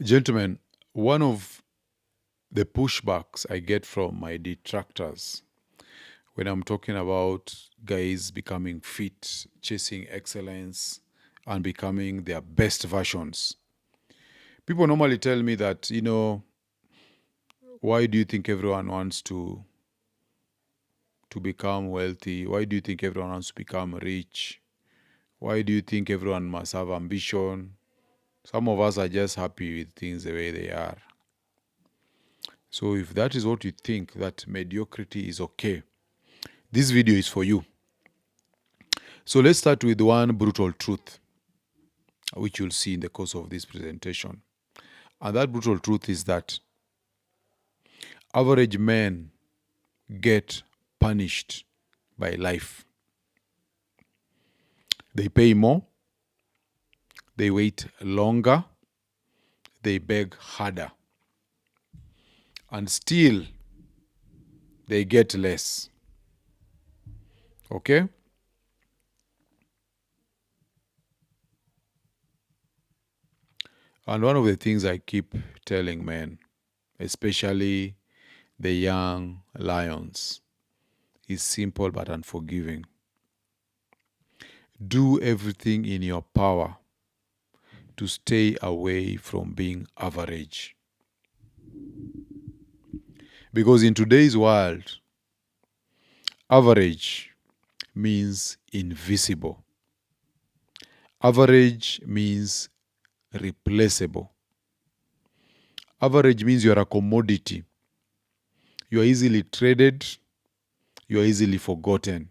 Gentlemen, one of the pushbacks I get from my detractors when I'm talking about guys becoming fit, chasing excellence, and becoming their best versions, people normally tell me that, why do you think everyone wants to become wealthy? Why do you think everyone wants to become rich? Why do you think everyone must have ambition? Some of us are just happy with things the way they are. So if that is what you think, that mediocrity is okay, this video is for you. So let's start with one brutal truth, which you'll see in the course of this presentation. And that brutal truth is that average men get punished by life. They pay more, they wait longer, they beg harder, and still they get less. Okay? And one of the things I keep telling men, especially the young lions, is simple but unforgiving. Do everything in your power to stay away from being average. Because in today's world, average means invisible. Average means replaceable. Average means you're a commodity. You are easily traded. You are easily forgotten.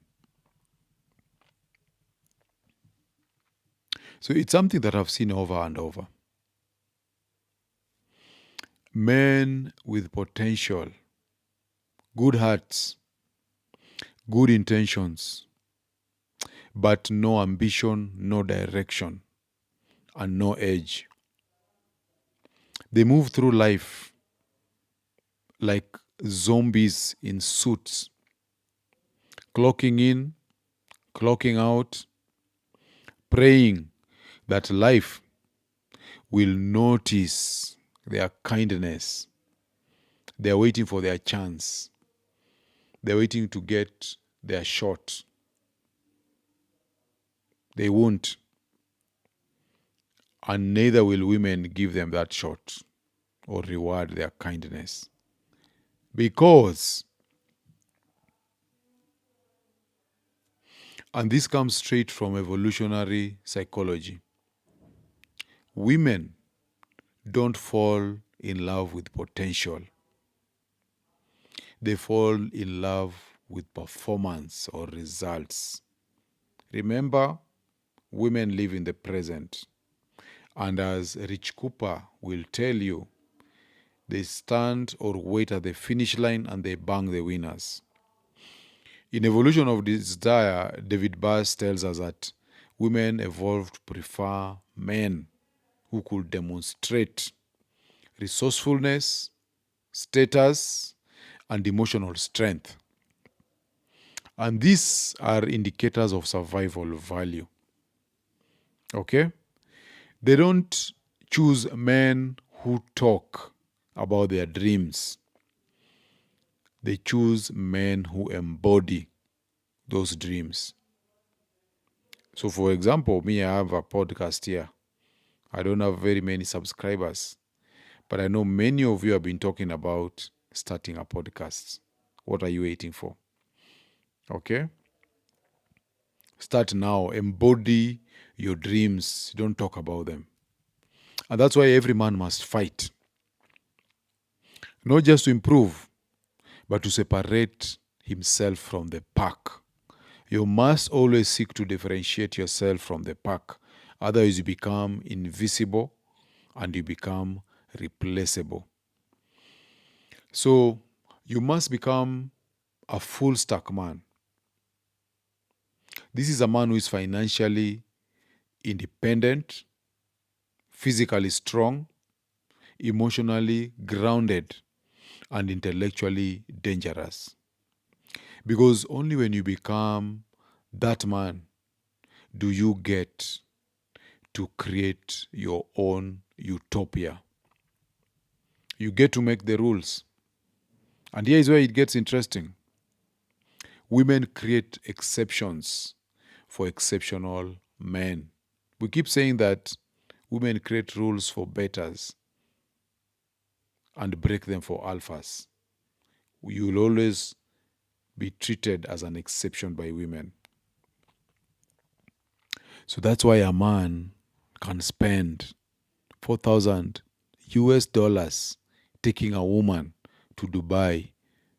So it's something that I've seen over and over. Men with potential, good hearts, good intentions, but no ambition, no direction, and no edge. They move through life like zombies in suits, clocking in, clocking out, praying that life will notice their kindness. They're waiting for their chance. They're waiting to get their shot. They won't. And neither will women give them that shot or reward their kindness. Because, and this comes straight from evolutionary psychology, women don't fall in love with potential. They fall in love with performance or results. Remember, women live in the present. And as Rich Cooper will tell you, they stand or wait at the finish line and they bang the winners. In Evolution of Desire, David Bass tells us that women evolved to prefer men who could demonstrate resourcefulness, status, and emotional strength. And these are indicators of survival value. Okay? They don't choose men who talk about their dreams. They choose men who embody those dreams. So, for example, me, I have a podcast here. I don't have very many subscribers, but I know many of you have been talking about starting a podcast. What are you waiting for? Okay? Start now. Embody your dreams. Don't talk about them. And that's why every man must fight. Not just to improve, but to separate himself from the pack. You must always seek to differentiate yourself from the pack. Otherwise, you become invisible and you become replaceable. So, you must become a full stack man. This is a man who is financially independent, physically strong, emotionally grounded, and intellectually dangerous. Because only when you become that man do you get to create your own utopia. You get to make the rules. And here is where it gets interesting. Women create exceptions for exceptional men. We keep saying that women create rules for betas and break them for alphas. You will always be treated as an exception by women. So that's why a man can spend 4,000 US dollars taking a woman to Dubai,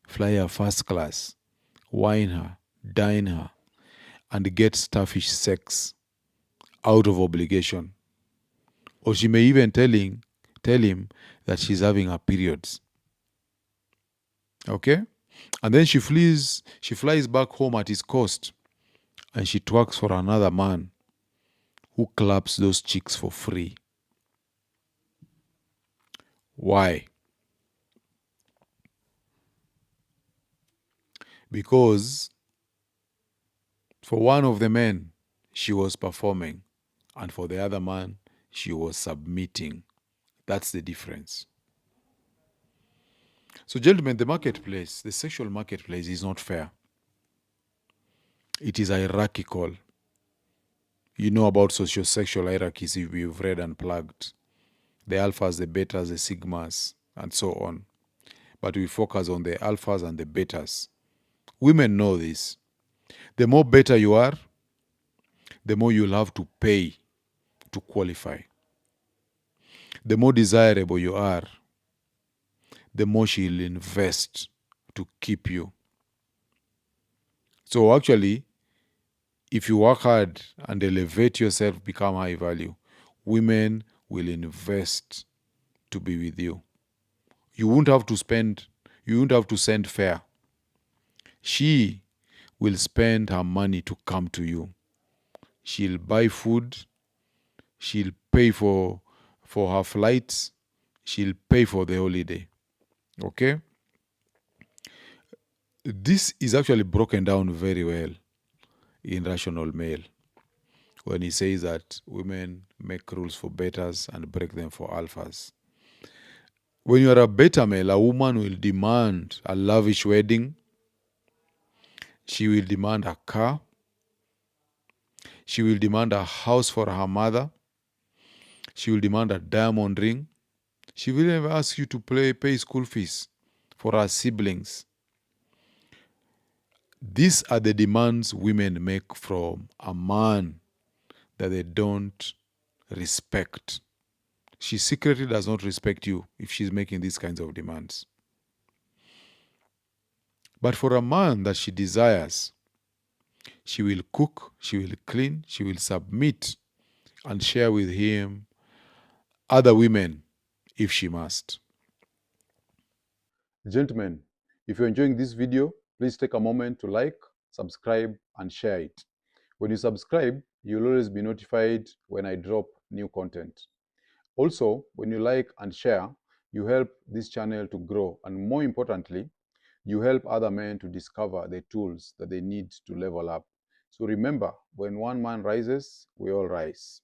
fly her first class, wine her, dine her, and get starfish sex out of obligation. Or she may even tell him that she's having her periods. Okay? And then she flies back home at his cost, and she twerks for another man who claps those chicks for free. Why? Because for one of the men, she was performing, and for the other man, she was submitting. That's the difference. So, gentlemen, the sexual marketplace is not fair. It is hierarchical. You know about socio-sexual hierarchies if you've read Unplugged. The alphas, the betas, the sigmas, and so on. But we focus on the alphas and the betas. Women know this. The more beta you are, the more you'll have to pay to qualify. The more desirable you are, the more she'll invest to keep you. So actually, if you work hard and elevate yourself, become high value, women will invest to be with you. You won't have to send fare. She will spend her money to come to you. She'll buy food, she'll pay for her flights, she'll pay for the holiday. Okay? This is actually broken down very well in Rational Male when he says that women make rules for betas and break them for alphas. When you are a beta male, a woman will demand a lavish wedding. She will demand a car. She will demand a house for her mother. She will demand a diamond ring. She will even ask you to pay school fees for her siblings. These are the demands women make from a man that they don't respect. She secretly does not respect you if she's making these kinds of demands. But for a man that she desires, she will cook, she will clean, she will submit and share with him other women if she must. Gentlemen, if you're enjoying this video, please take a moment to like, subscribe, and share it. When you subscribe, you'll always be notified when I drop new content. Also, when you like and share, you help this channel to grow, and more importantly, you help other men to discover the tools that they need to level up. So remember, when one man rises, we all rise.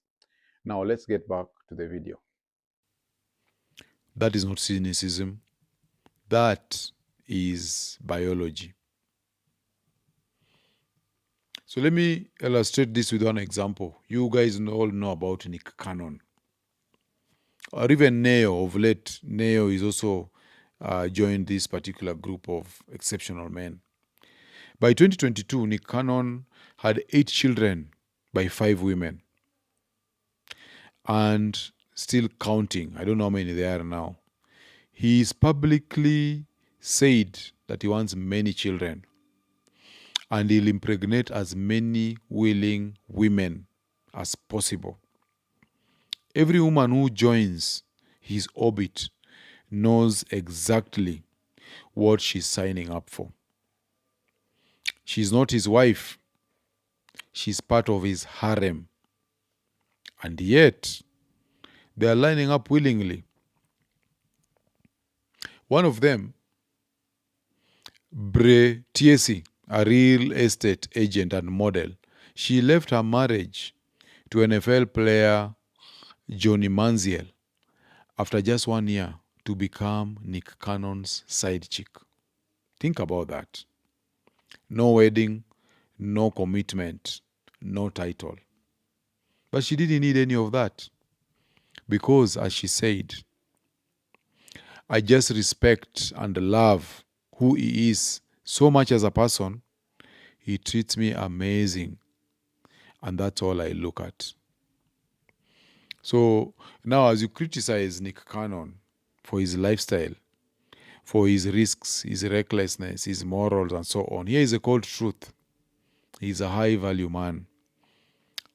Now let's get back to the video. That is not cynicism. That is biology. So let me illustrate this with one example. You guys all know about Nick Cannon. Or even Neo of late. Neo is also joined this particular group of exceptional men. By 2022, Nick Cannon had 8 children by 5 women. And still counting. I don't know how many there are now. He's publicly said that he wants many children. And he'll impregnate as many willing women as possible. Every woman who joins his orbit knows exactly what she's signing up for. She's not his wife. She's part of his harem. And yet, they are lining up willingly. One of them, Bre Tiesi, a real estate agent and model, she left her marriage to NFL player Johnny Manziel after just 1 year to become Nick Cannon's side chick. Think about that. No wedding, no commitment, no title. But she didn't need any of that because, as she said, I just respect and love who he is so much as a person. He treats me amazing, and that's all I look at. So now, as you criticize Nick Cannon for his lifestyle, for his risks, his recklessness, his morals, and so on, here is a cold truth. He's a high value man.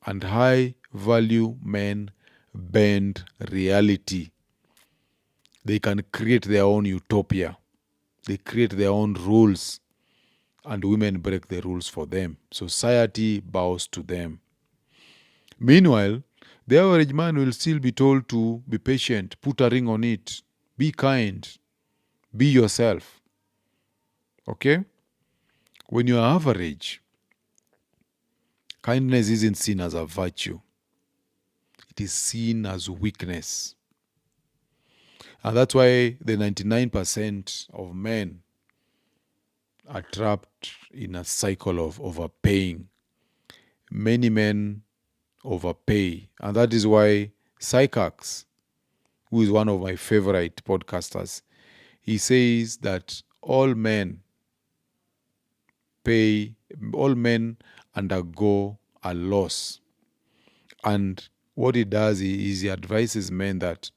And high value men bend reality. They can create their own utopia. They create their own rules. And women break the rules for them. Society bows to them. Meanwhile, the average man will still be told to be patient, put a ring on it, be kind, be yourself. Okay? When you are average, kindness isn't seen as a virtue. It is seen as weakness. And that's why the 99% of men are trapped in a cycle of overpaying. Many men overpay. And that is why Psychax, who is one of my favorite podcasters, he says that all men undergo a loss. And what he does is he advises men that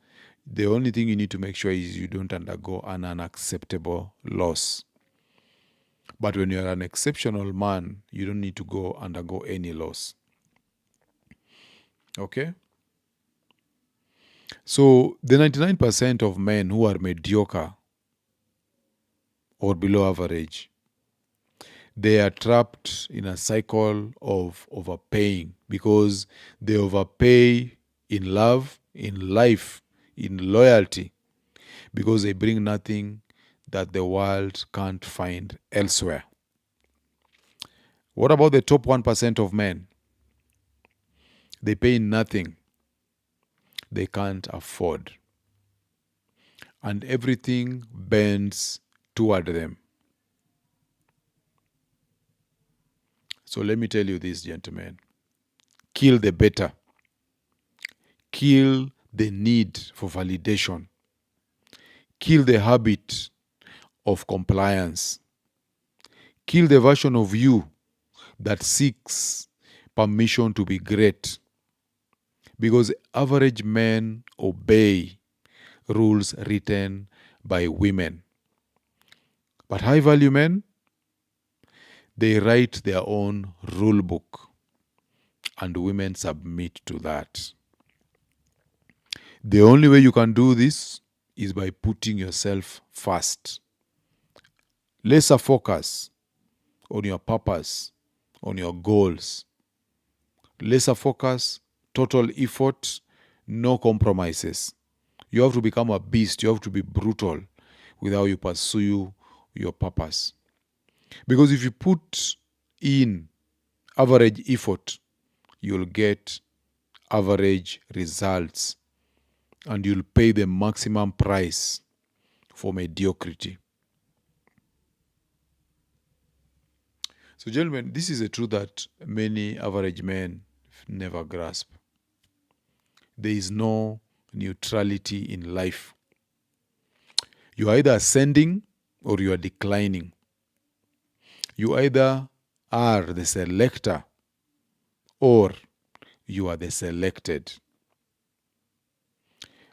the only thing you need to make sure is you don't undergo an unacceptable loss. But when you're an exceptional man, you don't need to undergo any loss. Okay? So the 99% of men who are mediocre or below average, they are trapped in a cycle of overpaying because they overpay in love, in life, in loyalty, because they bring nothing that the world can't find elsewhere. What about the top 1% of men? They pay nothing they can't afford. And everything bends toward them. So let me tell you this, gentlemen. Kill the better. Kill the need for validation. Kill the habit of compliance. Kill the version of you that seeks permission to be great. Because average men obey rules written by women. But high value men, they write their own rule book. And women submit to that. The only way you can do this is by putting yourself first. Lesser focus on your purpose, on your goals. Lesser focus, total effort, no compromises. You have to become a beast. You have to be brutal with how you pursue your purpose. Because if you put in average effort, you'll get average results. And you'll pay the maximum price for mediocrity. So, gentlemen, this is a truth that many average men never grasp. There is no neutrality in life. You are either ascending or you are declining. You either are the selector or you are the selected.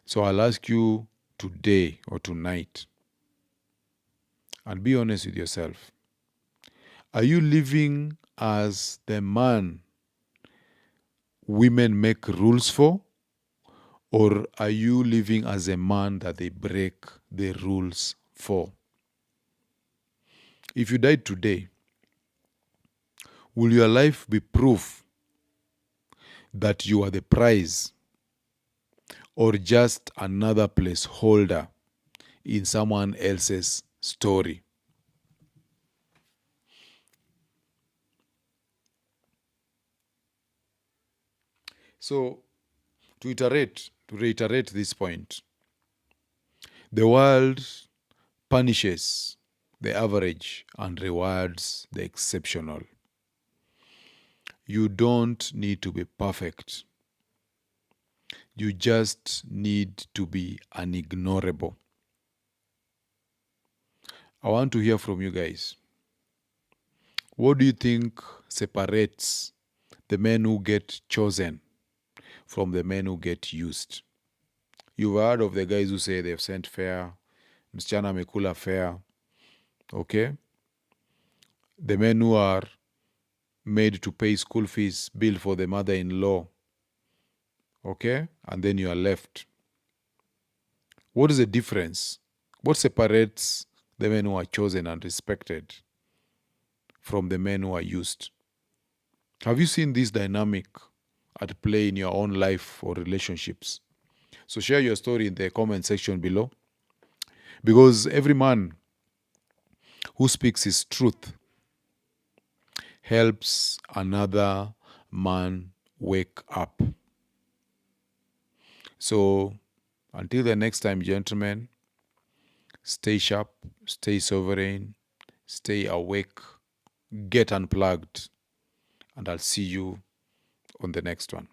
So I'll ask you today or tonight, and be honest with yourself. Are you living as the man women make rules for? Or are you living as a man that they break the rules for? If you died today, will your life be proof that you are the prize or just another placeholder in someone else's story? So, to reiterate this point, The world punishes the average and rewards the exceptional. You don't need to be perfect. You just need to be unignorable. I want to hear from you guys. What do you think separates the men who get chosen from the men who get used? You've heard of the guys who say they've sent fare, msichana amekula fare, okay? The men who are made to pay school fees, bill for the mother-in-law, okay? And then you are left. What is the difference? What separates the men who are chosen and respected from the men who are used? Have you seen this dynamic at play in your own life or relationships? So share your story in the comment section below. Because every man who speaks his truth helps another man wake up. So until the next time, gentlemen, stay sharp, stay sovereign, stay awake, get unplugged, and I'll see you on the next one.